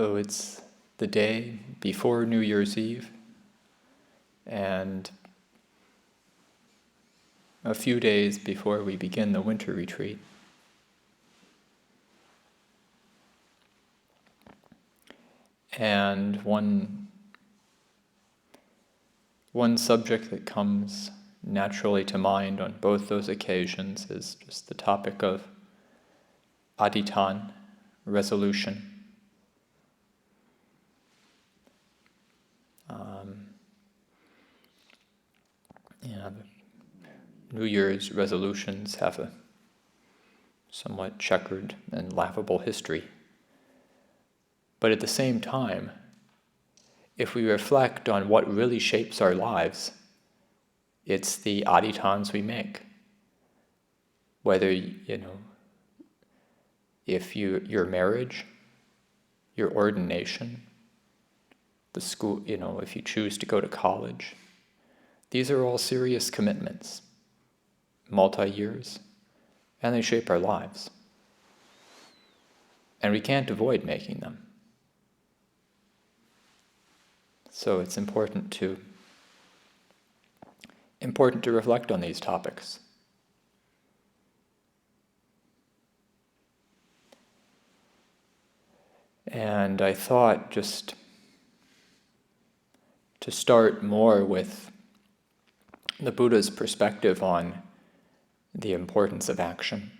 So it's the day before New Year's Eve, and a few days before we begin the winter retreat. And one subject that comes naturally to mind on both those occasions is just the topic of adhitan, resolution. The New Year's resolutions have a somewhat checkered and laughable history. But at the same time, if we reflect on what really shapes our lives, it's the adhitans we make. Whether, if your marriage, your ordination, the school, if you choose to go to college, these are all serious commitments, multi-years, and they shape our lives. And we can't avoid making them. So it's important to reflect on these topics. And I thought just to start more with the Buddha's perspective on the importance of action.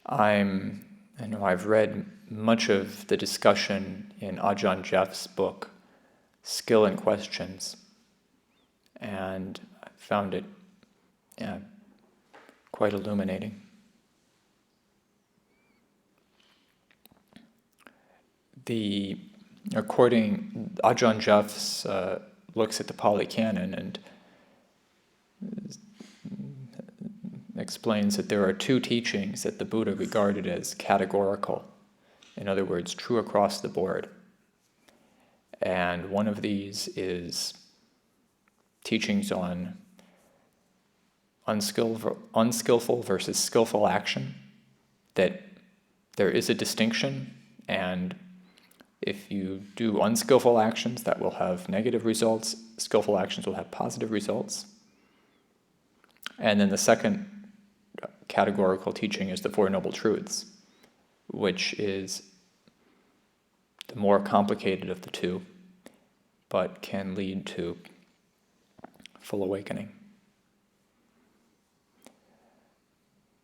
I've read much of the discussion in Ajahn Jeff's book, Skill and Questions, and I found it quite illuminating. Ajahn Jeff's looks at the Pali Canon and explains that there are two teachings that the Buddha regarded as categorical, in other words, true across the board. And one of these is teachings on unskillful versus skillful action, that there is a distinction, and if you do unskillful actions, that will have negative results. Skillful actions will have positive results. And then the second categorical teaching is the Four Noble Truths, which is the more complicated of the two, but can lead to full awakening.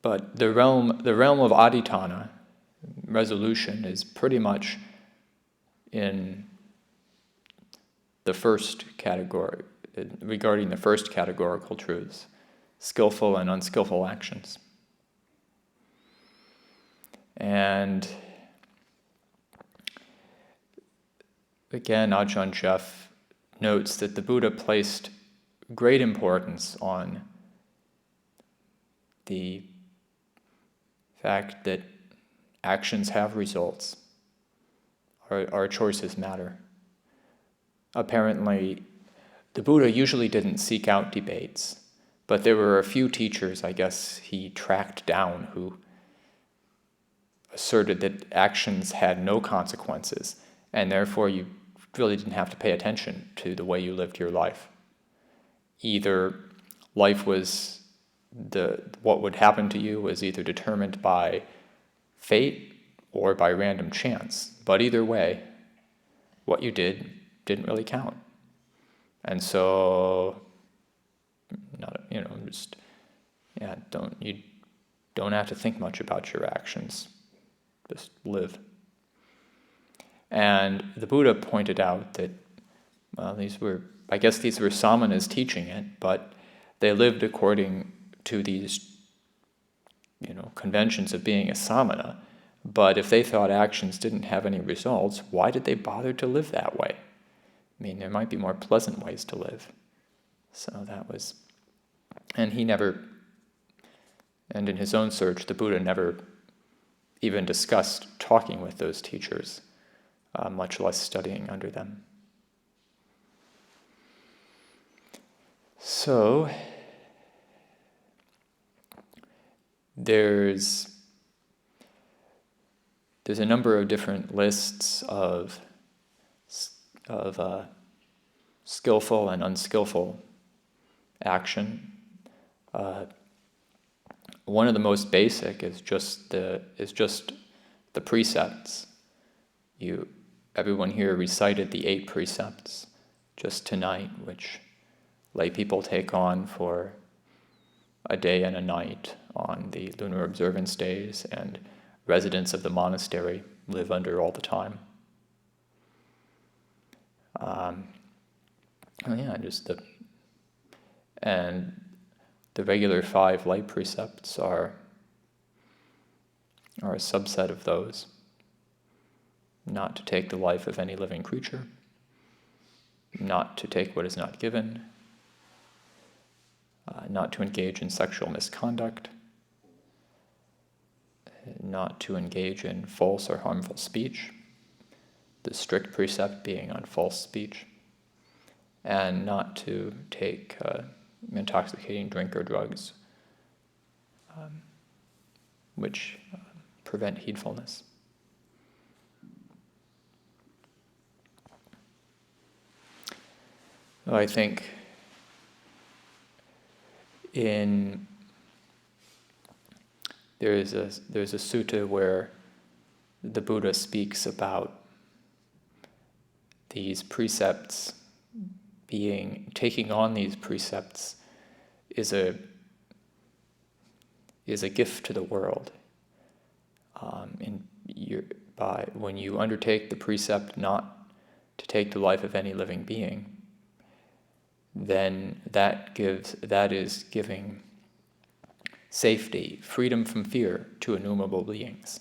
But the realm of adhitana, resolution, is pretty much in the first category, regarding the first categorical truths, skillful and unskillful actions. And again, Ajahn Jeff notes that the Buddha placed great importance on the fact that actions have results. Our choices matter. Apparently, the Buddha usually didn't seek out debates, but there were a few teachers, I guess, he tracked down who asserted that actions had no consequences, and therefore you really didn't have to pay attention to the way you lived your life. Either life was what would happen to you was either determined by fate or by random chance. But either way, what you did didn't really count. And so, you don't have to think much about your actions. Just live. And the Buddha pointed out that, these were samanas teaching it, but they lived according to these, conventions of being a samana. But if they thought actions didn't have any results, why did they bother to live that way? I mean, there might be more pleasant ways to live. So that was, and in his own search, the Buddha never even discussed talking with those teachers, much less studying under them. So, there's there's a number of different lists of skillful and unskillful action. One of the most basic is just the precepts. Everyone here recited the 8 precepts just tonight, which lay people take on for a day and a night on the lunar observance days, and residents of the monastery live under all the time. And the regular 5 light precepts are a subset of those. Not to take the life of any living creature, not to take what is not given, not to engage in sexual misconduct, not to engage in false or harmful speech, the strict precept being on false speech, and not to take intoxicating drink or drugs, which prevent heedfulness. I think there's a sutta where the Buddha speaks about these precepts taking on these precepts is a gift to the world. When you undertake the precept not to take the life of any living being, then that is giving safety, freedom from fear to innumerable beings.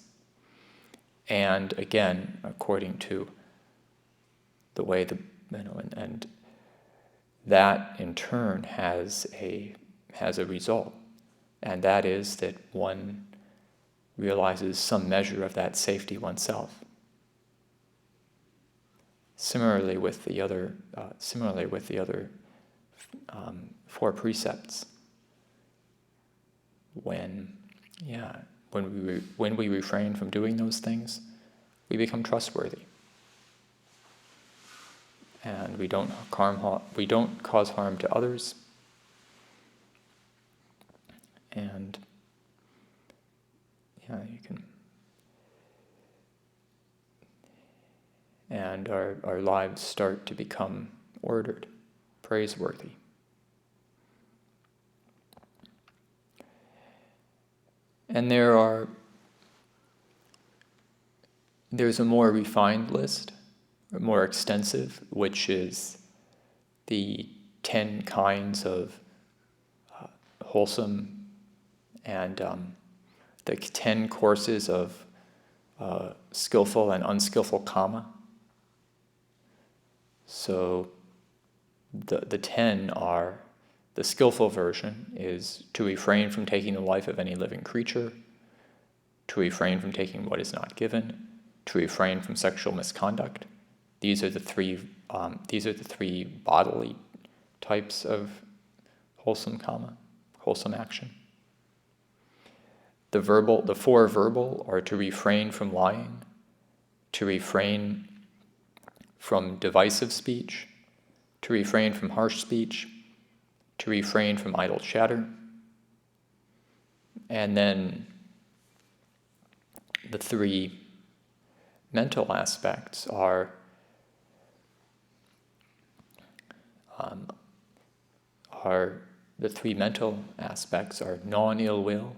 And again, according to the way and that in turn has a result, and that is that one realizes some measure of that safety oneself. Similarly with the other 4 precepts. When we refrain from doing those things, we become trustworthy, and we don't cause harm to others, and you can, and our lives start to become ordered, praiseworthy. And there's a more refined list, more extensive, which is the 10 kinds of wholesome and the 10 courses of skillful and unskillful karma. So the 10 are, the skillful version is to refrain from taking the life of any living creature, to refrain from taking what is not given, to refrain from sexual misconduct. These are the three bodily types of wholesome karma, wholesome action. The 4 verbal are to refrain from lying, to refrain from divisive speech, to refrain from harsh speech, to refrain from idle chatter. And then the 3 mental aspects are non-ill will,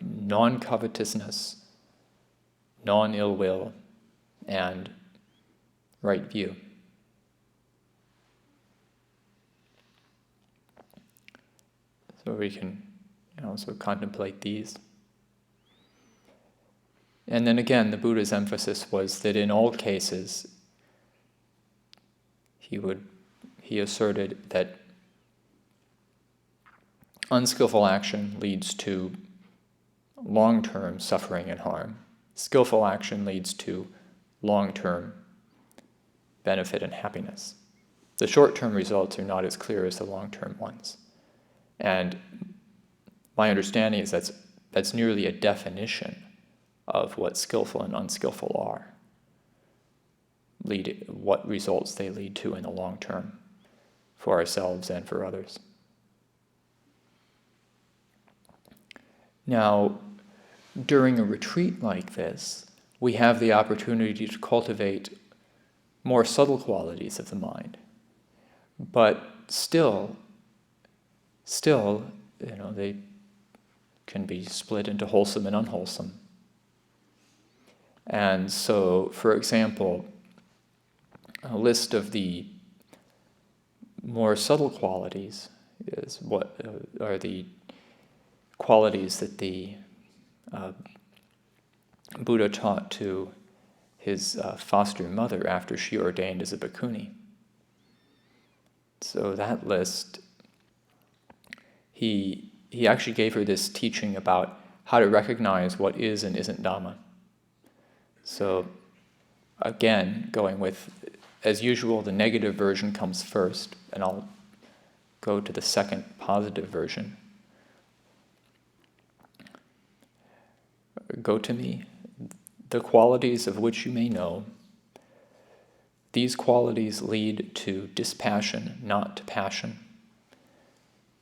non-covetousness, non-ill will, and right view. So we can also contemplate these. And then again, the Buddha's emphasis was that in all cases, he asserted that unskillful action leads to long-term suffering and harm. Skillful action leads to long-term benefit and happiness. The short-term results are not as clear as the long-term ones. And my understanding is that's that's nearly a definition of what skillful and unskillful are, what results they lead to in the long term for ourselves and for others. Now, during a retreat like this, we have the opportunity to cultivate more subtle qualities of the mind. But still, they can be split into wholesome and unwholesome. And so, for example, a list of the more subtle qualities is what are the qualities that the Buddha taught to his foster mother after she ordained as a bhikkhuni. So that list, he actually gave her this teaching about how to recognize what is and isn't Dhamma. So again, going with, as usual, the negative version comes first, and I'll go to the second positive version. Go to me, the qualities of which you may know. These qualities lead to dispassion, not to passion,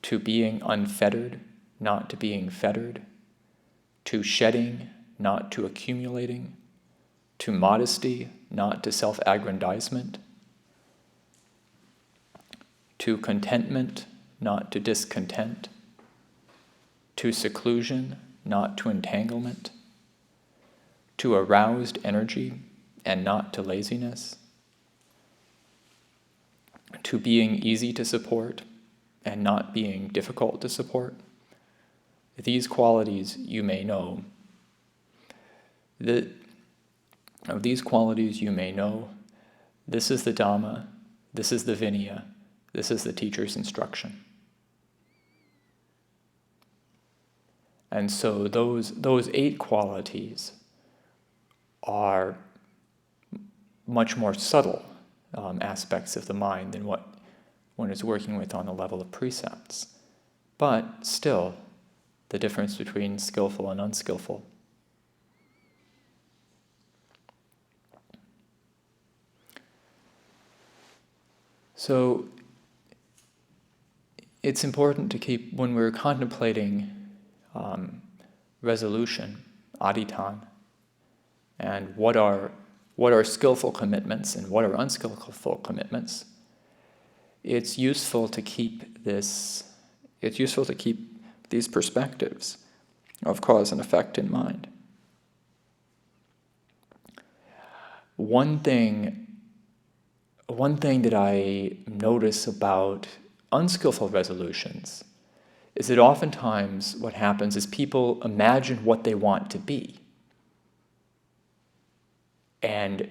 to being unfettered, not to being fettered, to shedding, not to accumulating, to modesty, not to self-aggrandizement, to contentment, not to discontent, to seclusion, not to entanglement, to aroused energy and not to laziness, to being easy to support and not being difficult to support. These qualities you may know. Of these qualities you may know, this is the Dhamma, this is the Vinaya, this is the teacher's instruction. And so those 8 qualities are much more subtle aspects of the mind than what one is working with on the level of precepts. But still, the difference between skillful and unskillful. So it's important to keep, when we're contemplating resolution, adhittana, and what are skillful commitments and what are unskillful commitments, it's useful to keep these perspectives of cause and effect in mind. One thing that I notice about unskillful resolutions is that oftentimes what happens is people imagine what they want to be. And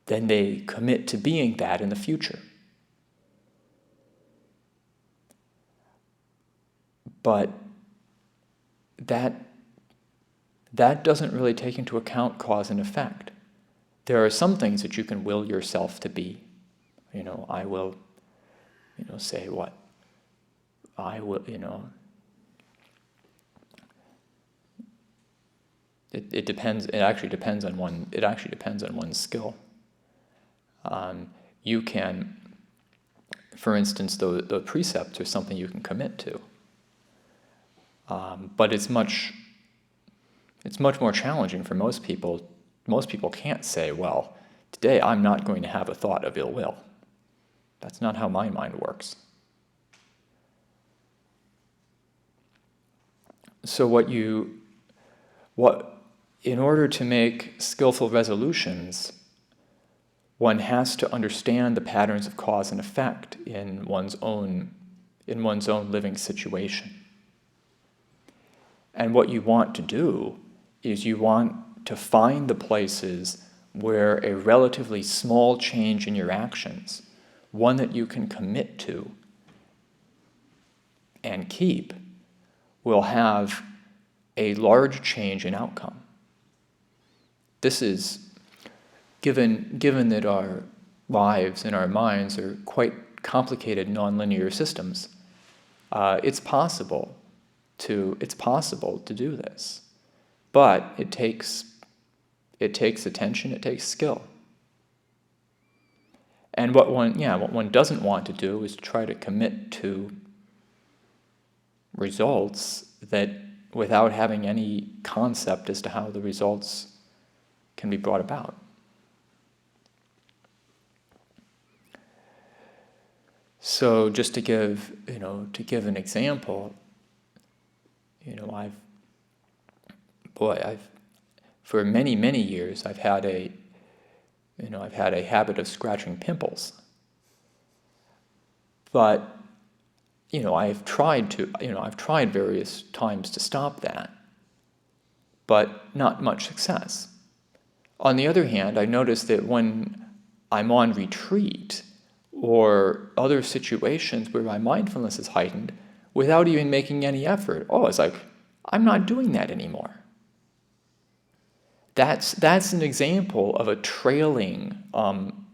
then they commit to being that in the future. But that doesn't really take into account cause and effect. There are some things that you can will yourself to be. I will, say what? I will, It depends. It actually depends on one's skill. You can, for instance, the precepts are something you can commit to. But it's much more challenging for most people. Most people can't say, well, today I'm not going to have a thought of ill will. That's not how my mind works. So in order to make skillful resolutions, one has to understand the patterns of cause and effect in one's own living situation. And what you want to do is you want to find the places where a relatively small change in your actions, one that you can commit to and keep, will have a large change in outcome. This is, given that our lives and our minds are quite complicated nonlinear systems, it's possible it's possible to do this. But it takes attention, it takes skill. And what one doesn't want to do is try to commit to results that without having any concept as to how the results can be brought about. So just to give an example, I've for many, many years I've had a habit of scratching pimples. But I've tried various times to stop that, but not much success. On the other hand, I noticed that when I'm on retreat or other situations where my mindfulness is heightened, without even making any effort, it's like, I'm not doing that anymore. That's an example of a trailing, an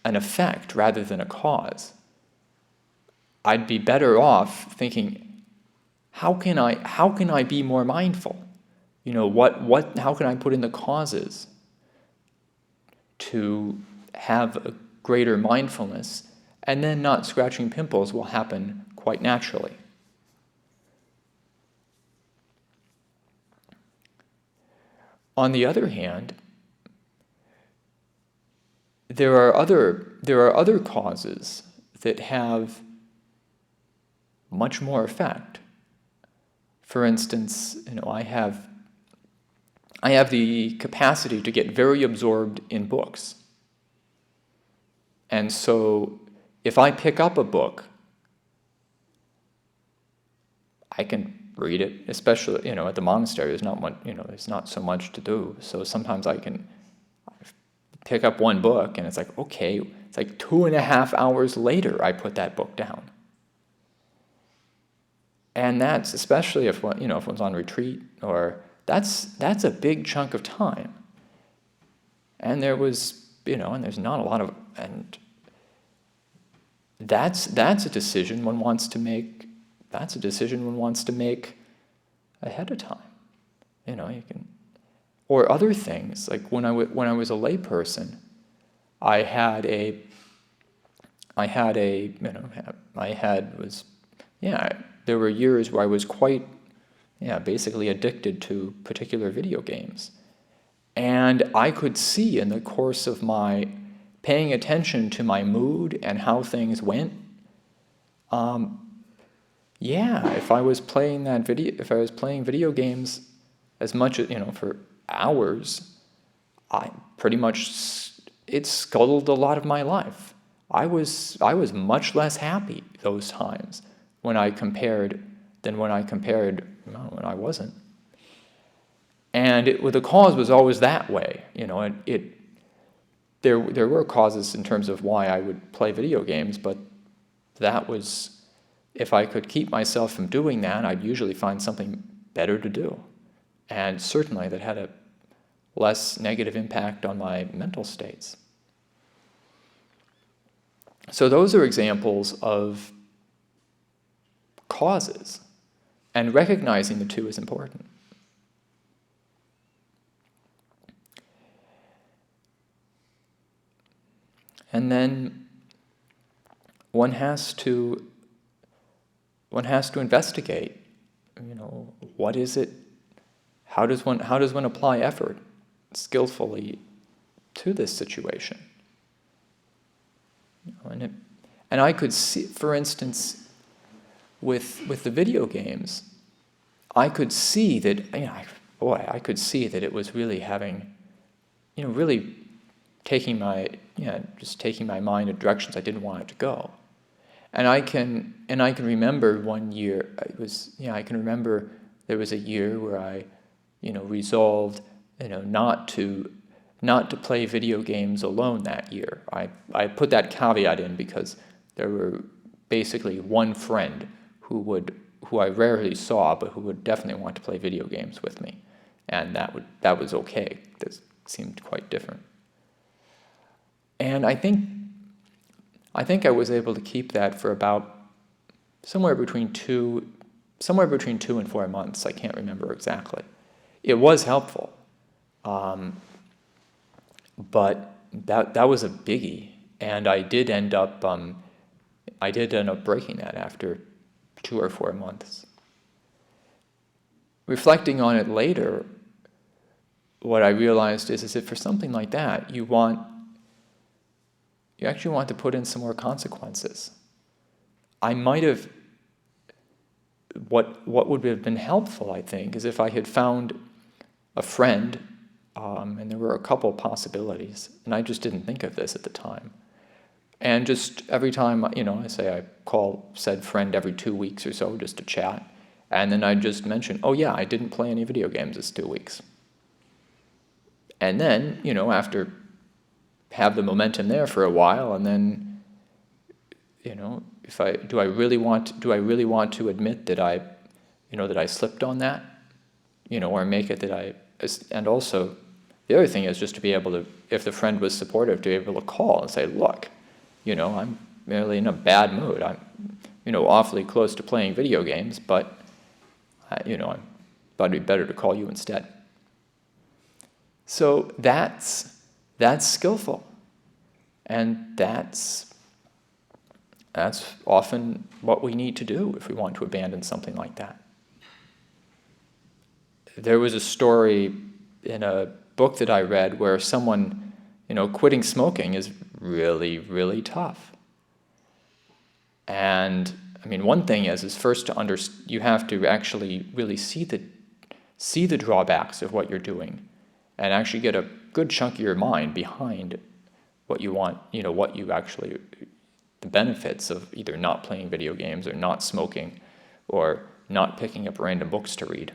effect rather than a cause. I'd be better off thinking, how can I be more mindful? How can I put in the causes to have a greater mindfulness, and then not scratching pimples will happen quite naturally. On the other hand, there are other causes that have much more effect. For instance, I have the capacity to get very absorbed in books. And so if I pick up a book, I can read it, especially, at the monastery, there's not so much to do. So sometimes I can pick up one book and it's like, okay, it's like 2.5 hours later I put that book down. And that's, especially if one's on retreat, or that's a big chunk of time. And there's not a lot of, and that's a decision one wants to make. That's a decision one wants to make ahead of time. You can, or other things, like when I was a layperson, there were years where I was quite, basically addicted to particular video games. And I could see in the course of my paying attention to my mood and how things went, if I was playing video games as much as, for hours, it scuttled a lot of my life. I was much less happy those times when I compared when I wasn't. And the cause was always that way. There were causes in terms of why I would play video games, but that was, if I could keep myself from doing that, I'd usually find something better to do. And certainly that had a less negative impact on my mental states. So those are examples of causes, and recognizing the two is important. And then one has to investigate, what is it? How does one apply effort skillfully to this situation? And I could see, for instance, with the video games, I could see that, I could see that it was really having, really taking my mind in directions I didn't want it to go. And I can remember one year, I can remember there was a year where I, resolved, not to play video games alone that year. I put that caveat in because there were basically one friend who I rarely saw, but who would definitely want to play video games with me. And that was okay. That seemed quite different. And I think I was able to keep that for about somewhere between 2 and 4 months. I can't remember exactly. It was helpful, but that was a biggie, and I did end up breaking that after 2 or 4 months. Reflecting on it later, what I realized is that for something like that, you actually want to put in some more consequences. I might have, what would have been helpful, I think, is if I had found a friend, and there were a couple possibilities, and I just didn't think of this at the time. And just every time, I call said friend every 2 weeks or so just to chat, and then I just mention, oh yeah, I didn't play any video games this 2 weeks. And then, after have the momentum there for a while, and then, do I really want to admit that I slipped on that, or make it that and also the other thing is just to be able to, if the friend was supportive, to be able to call and say, look, I'm really in a bad mood. I'm, awfully close to playing video games, but, I thought it'd be better to call you instead. So that's skillful, and that's often what we need to do if we want to abandon something like that. There was a story in a book that I read where someone, quitting smoking is really, really tough. And one thing is first you have to actually really see the drawbacks of what you're doing, and actually get a good chunk of your mind behind what you want, the benefits of either not playing video games or not smoking or not picking up random books to read.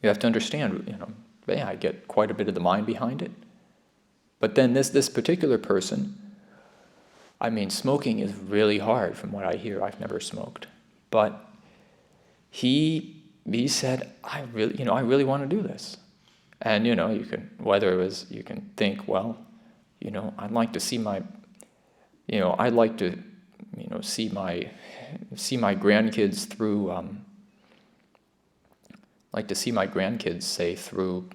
You have to understand, I get quite a bit of the mind behind it. But then this particular person, smoking is really hard from what I hear. I've never smoked. But he said, I really want to do this. And, you can think, well, I'd like to see my, I'd like to, see my grandkids through, say, through,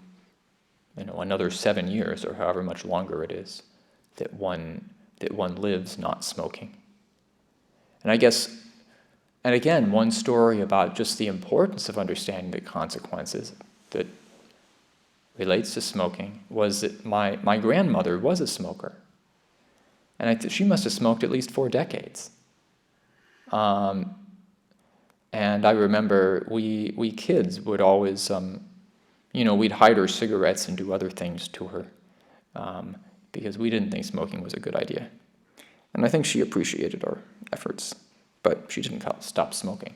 another 7 years or however much longer it is that one lives not smoking. And I guess, and again, one story about just the importance of understanding the consequences that relates to smoking was that my grandmother was a smoker. And she must have smoked at least 4 decades. And I remember we kids would always, we'd hide her cigarettes and do other things to her because we didn't think smoking was a good idea. And I think she appreciated our efforts, but she didn't stop smoking.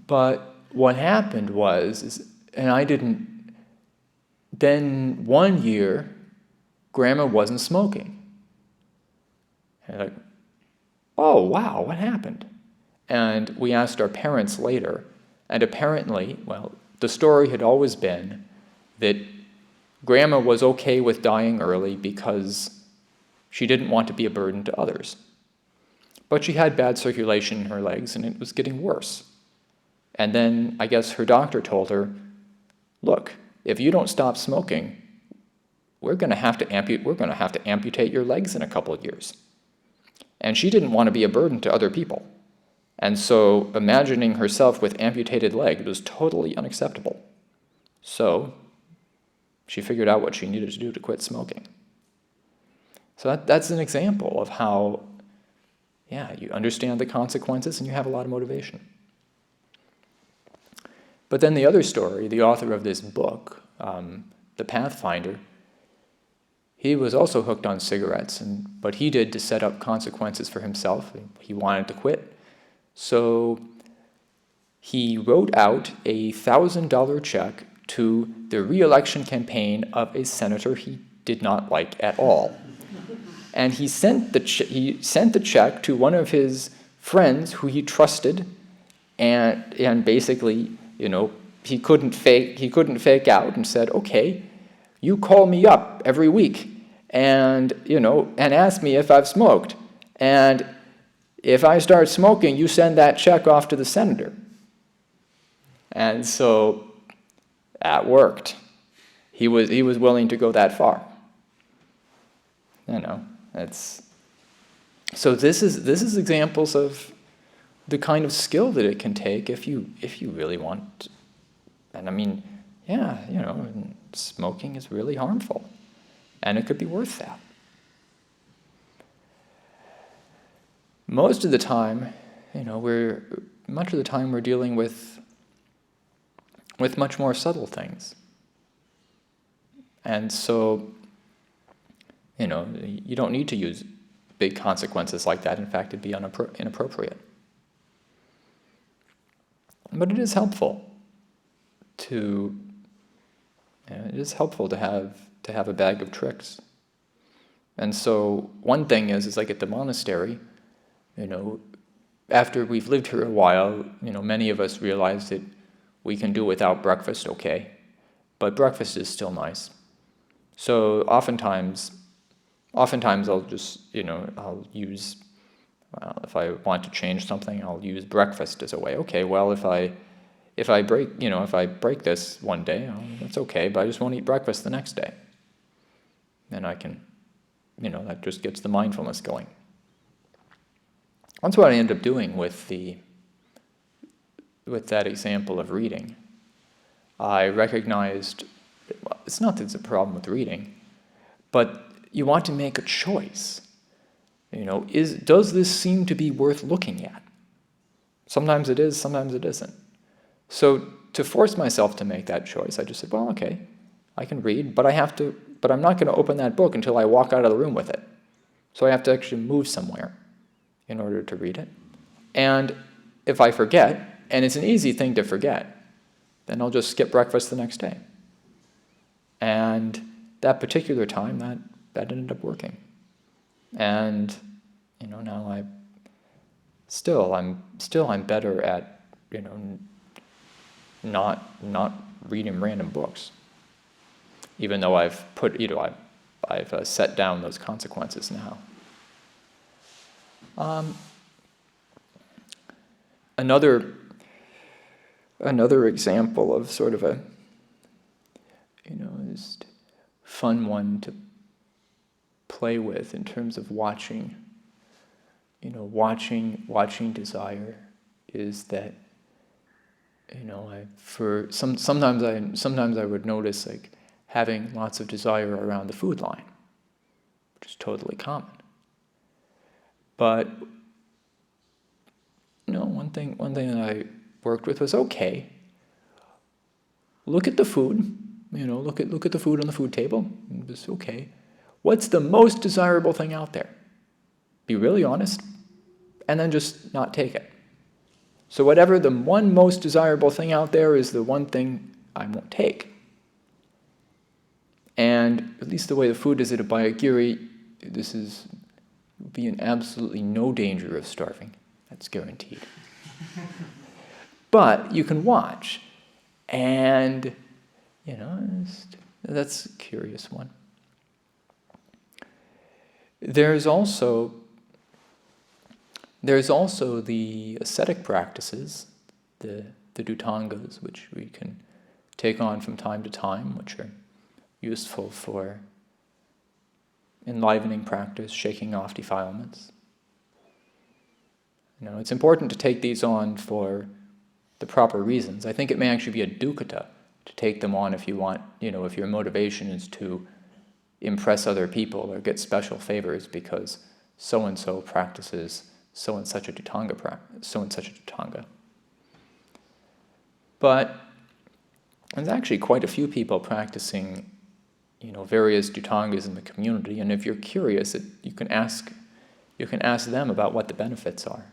But what happened then one year, Grandma wasn't smoking. And oh, wow, what happened? And we asked our parents later, and apparently, the story had always been that Grandma was okay with dying early because she didn't want to be a burden to others. But she had bad circulation in her legs, and it was getting worse. And then I guess her doctor told her, look, if you don't stop smoking, we're going to have to amputate your legs in a couple of years. And she didn't want to be a burden to other people. And so imagining herself with amputated legs was totally unacceptable. So she figured out what she needed to do to quit smoking. So that's an example of how, you understand the consequences and you have a lot of motivation. But then the other story, the author of this book, The Pathfinder, he was also hooked on cigarettes, but he did to set up consequences for himself. He wanted to quit. So he wrote out a $1,000 check to the re-election campaign of a senator he did not like at all. And he sent the check to one of his friends who he trusted, and basically, he couldn't fake out, and said, okay, you call me up every week and ask me if I've smoked. And if I start smoking, you send that check off to the senator. And so that worked. He was willing to go that far. So this is examples of the kind of skill that it can take if you really want. And I mean, smoking is really harmful, and it could be worth that. Most of the time, we're dealing with much more subtle things. And so, you don't need to use big consequences like that. In fact, it'd be inappropriate. But it is helpful to have a bag of tricks. And so one thing is like at the monastery, after we've lived here a while, many of us realize that we can do without breakfast, okay, but breakfast is still nice. So oftentimes I'll just, I'll use, if I want to change something, I'll use breakfast as a way. Okay, well, if I break this one day, that's okay, but I just won't eat breakfast the next day. Then I can, that just gets the mindfulness going. That's what I end up doing with that example of reading. I recognized, it's not that it's a problem with reading, but you want to make a choice. Does this seem to be worth looking at? Sometimes it is, sometimes it isn't. So to force myself to make that choice, I just said, well, okay, I can read, but I'm not going to open that book until I walk out of the room with it. So I have to actually move somewhere in order to read it. And if I forget, and it's an easy thing to forget, then I'll just skip breakfast the next day. And that particular time, that ended up working. And now I'm better at not reading random books, even though I've set down those consequences now. Another example of sort of a just fun one to play with in terms of watching desire is that sometimes I would notice like having lots of desire around the food line, which is totally common. But one thing that I worked with was, okay, look at the food, look at the food on the food table. Just, okay, what's the most desirable thing out there? Be really honest, and then just not take it. So whatever the one most desirable thing out there is the one thing I won't take. And at least the way the food is at Abhayagiri, would be in absolutely no danger of starving. That's guaranteed. But you can watch, and that's a curious one. There's also the ascetic practices, the dhutangas, which we can take on from time to time, which are useful for enlivening practice, shaking off defilements. It's important to take these on for the proper reasons. I think it may actually be a dukkha to take them on if you want, if your motivation is to impress other people or get special favors because so-and-so practices so and such a dhuttanga. But there's actually quite a few people practicing, various dhuttangas in the community, and if you're curious, you can ask them about what the benefits are.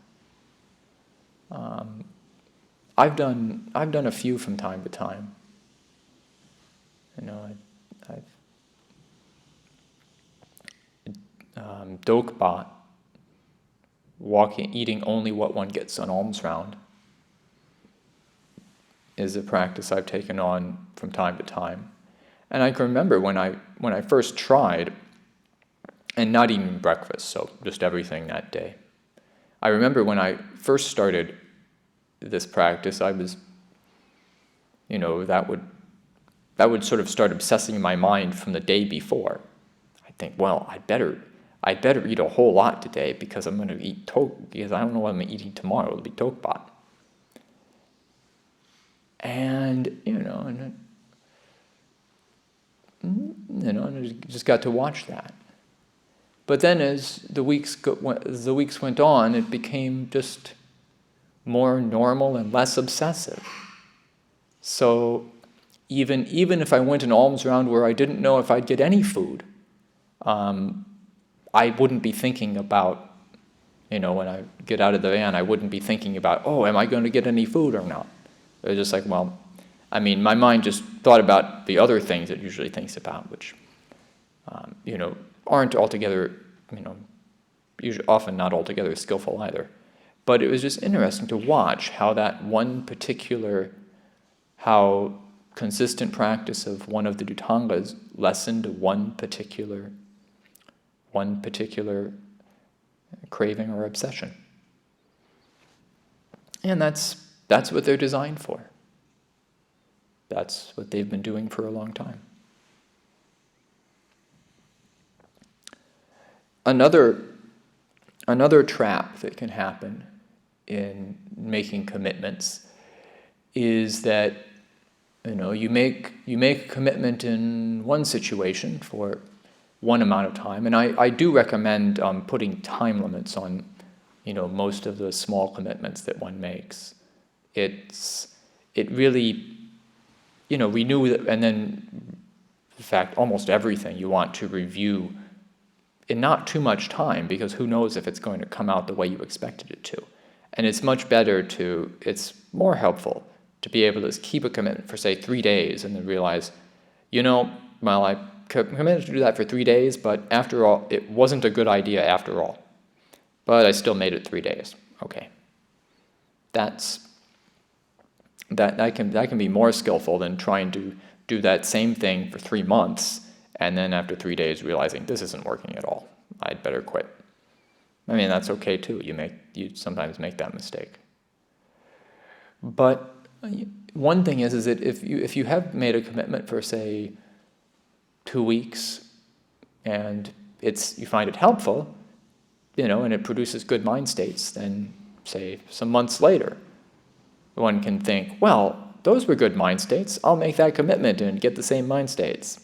I've done a few from time to time. Dokpa, eating only what one gets on alms round, is a practice I've taken on from time to time. And I can remember when I first tried, and not eating breakfast, so just everything that day. I remember when I first started this practice, I was, that would sort of start obsessing my mind from the day before. I'd think, well, I'd better eat a whole lot today because I'm going to eat because I don't know what I'm eating tomorrow. It'll be tokpat. And and I just got to watch that. But then as the weeks went on, it became just more normal and less obsessive. So even if I went an alms round where I didn't know if I'd get any food, I wouldn't be thinking about, when I get out of the van, I wouldn't be thinking about, am I going to get any food or not? It was just like, my mind just thought about the other things it usually thinks about, which, aren't altogether, usually often not altogether skillful either. But it was just interesting to watch how how consistent practice of one of the Dhutangas lessened one particular craving or obsession. And that's what they're designed for. That's what they've been doing for a long time. Another trap that can happen in making commitments is that you make a commitment in one situation for one amount of time, and I do recommend putting time limits on most of the small commitments that one makes. It really we knew that, and then in fact almost everything you want to review in not too much time, because who knows if it's going to come out the way you expected it to. And it's more helpful to be able to keep a commitment for, say, 3 days and then realize, I committed to do that for 3 days, but after all, it wasn't a good idea after all. But I still made it 3 days. Okay. That can be more skillful than trying to do that same thing for 3 months and then after 3 days realizing this isn't working at all. I'd better quit. That's okay too. You sometimes make that mistake. But one thing is that if you have made a commitment for, say, 2 weeks and you find it helpful, and it produces good mind states, then say some months later, one can think, well, those were good mind states. I'll make that commitment and get the same mind states.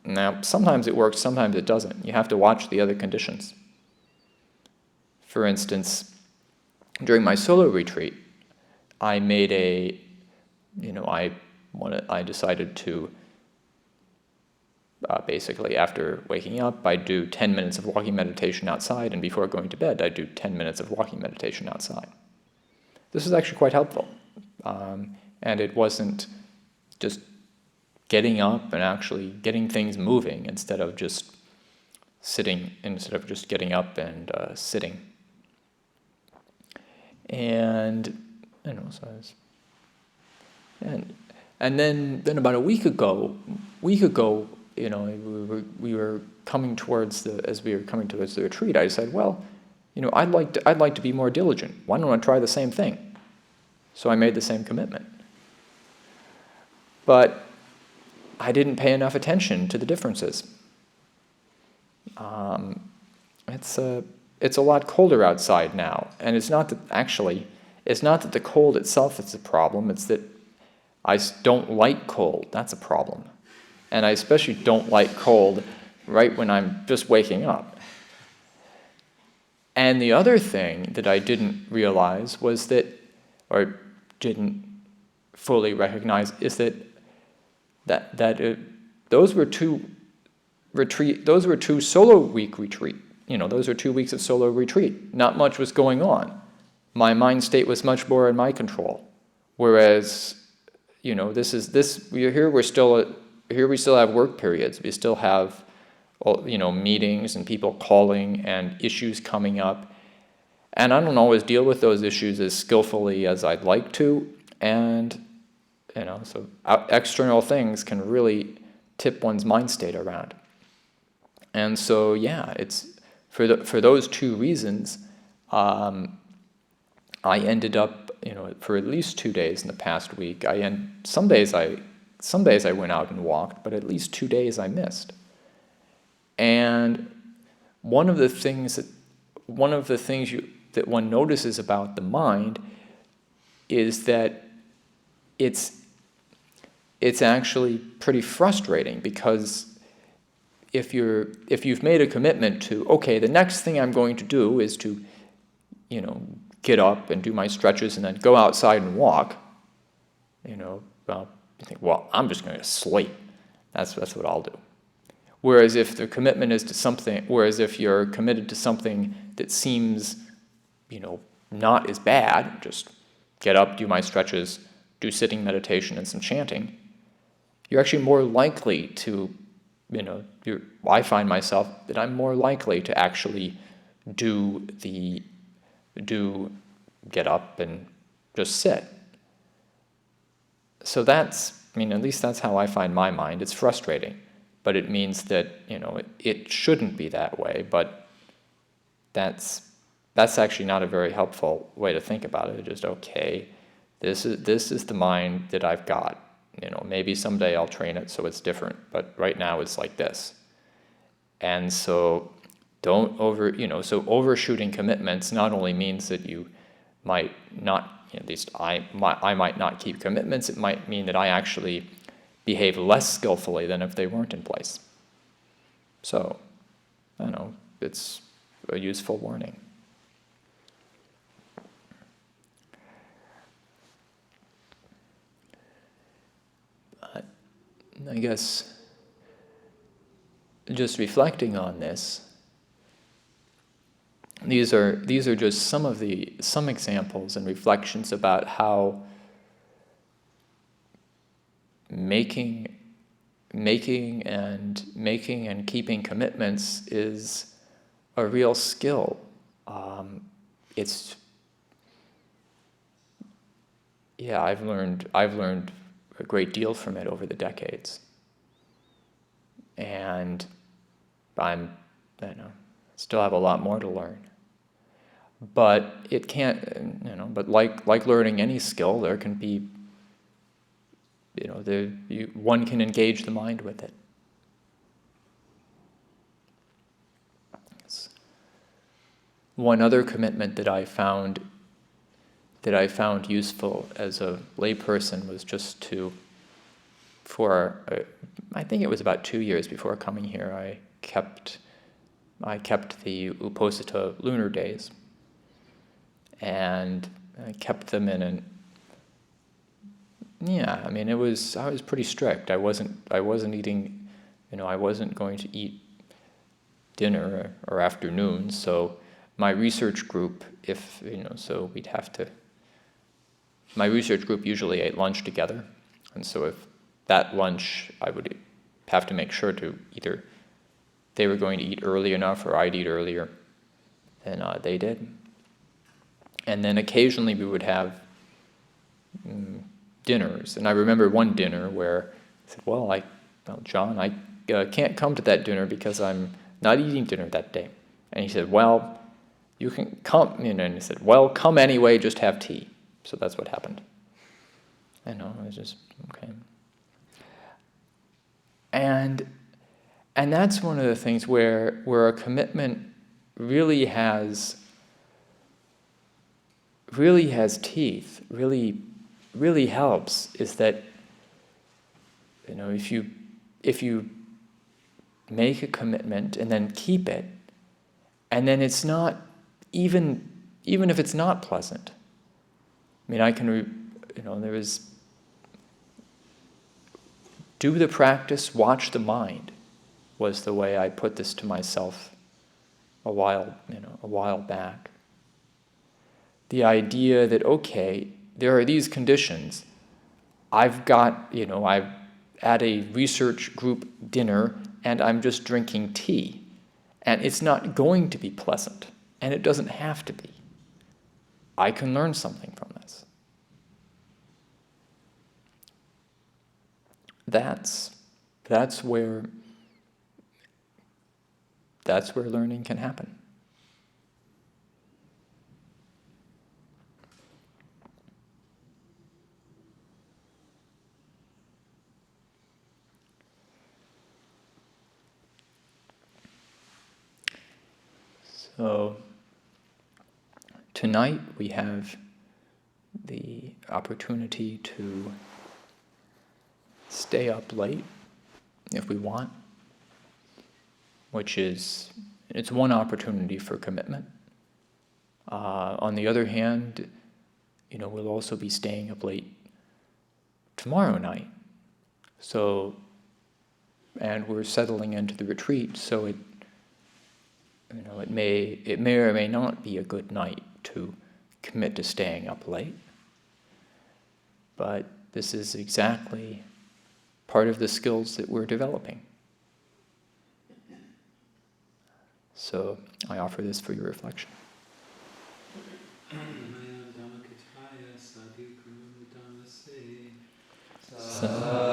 Now, sometimes it works, sometimes it doesn't. You have to watch the other conditions. For instance, during my solo retreat, I made I decided to basically after waking up, I'd do 10 minutes of walking meditation outside, and before going to bed, I'd do 10 minutes of walking meditation outside. This was actually quite helpful. And it wasn't just getting up and actually getting things moving instead of just getting up and sitting. And and then about a week ago, we were coming towards the retreat. I decided, well, I'd like to be more diligent. Why don't I try the same thing? So I made the same commitment. But I didn't pay enough attention to the differences. It's a lot colder outside now, and it's not that the cold itself is the problem. It's that I don't like cold. That's a problem, and I especially don't like cold right when I'm just waking up. And the other thing that I didn't realize or didn't fully recognize, is that those were two solo week retreat. Those are 2 weeks of solo retreat. Not much was going on. My mind state was much more in my control. Whereas, we still have work periods. We still have, meetings and people calling and issues coming up. And I don't always deal with those issues as skillfully as I'd like to. And, so external things can really tip one's mind state around. And so, yeah, it's for those two reasons, I ended up, for at least 2 days in the past week. Some days I went out and walked, but at least 2 days I missed. And one of the things that one notices about the mind is that it's actually pretty frustrating, because if you've made a commitment to, okay, the next thing I'm going to do is to, get up and do my stretches and then go outside and walk, well, you think, well, I'm just going to sleep. That's what I'll do. Whereas if the commitment is to something, if you're committed to something that seems, not as bad, just get up, do my stretches, do sitting meditation and some chanting, you're actually more likely to, I find myself that I'm more likely to actually get up and just sit. So at least that's how I find my mind. It's frustrating, but it means that, it shouldn't be that way, but that's actually not a very helpful way to think about it. It's just, okay, this is the mind that I've got. Maybe someday I'll train it so it's different, but right now it's like this. And so so overshooting commitments not only means that you might not, at least I might not keep commitments, it might mean that I actually behave less skillfully than if they weren't in place. So, it's a useful warning. But I guess just reflecting on this, these are just some examples and reflections about how making and keeping commitments is a real skill. I've learned a great deal from it over the decades, and still have a lot more to learn. But it can't, but like learning any skill, there can be, one can engage the mind with it. One other commitment that I found useful as a layperson was just to, I think it was about 2 years before coming here, I kept the Uposatha lunar days, and I kept them I was pretty strict. I wasn't eating, I wasn't going to eat dinner or afternoon. So my research group, my research group usually ate lunch together, and so if that lunch, I would have to make sure to either they were going to eat early enough or I'd eat earlier than they did. And then occasionally we would have dinners. And I remember one dinner where I said, well, John, I can't come to that dinner because I'm not eating dinner that day. And he said, well, you can come. And he said, well, come anyway, just have tea. So that's what happened. It was just, okay. And that's one of the things where a commitment really has teeth, really helps, is that, if you make a commitment and then keep it, and then it's not, even if it's not pleasant. I can, there is, do the practice, watch the mind, was the way I put this to myself a while back. The idea that, okay, there are these conditions. I've at a research group dinner and I'm just drinking tea, and it's not going to be pleasant, and it doesn't have to be. I can learn something from this. That's where that's where learning can happen. So tonight we have the opportunity to stay up late if we want, it's one opportunity for commitment. On the other hand, we'll also be staying up late tomorrow night. So, and we're settling into the retreat, so it may or may not be a good night to commit to staying up late. But this is exactly part of the skills that we're developing. So I offer this for your reflection. Sa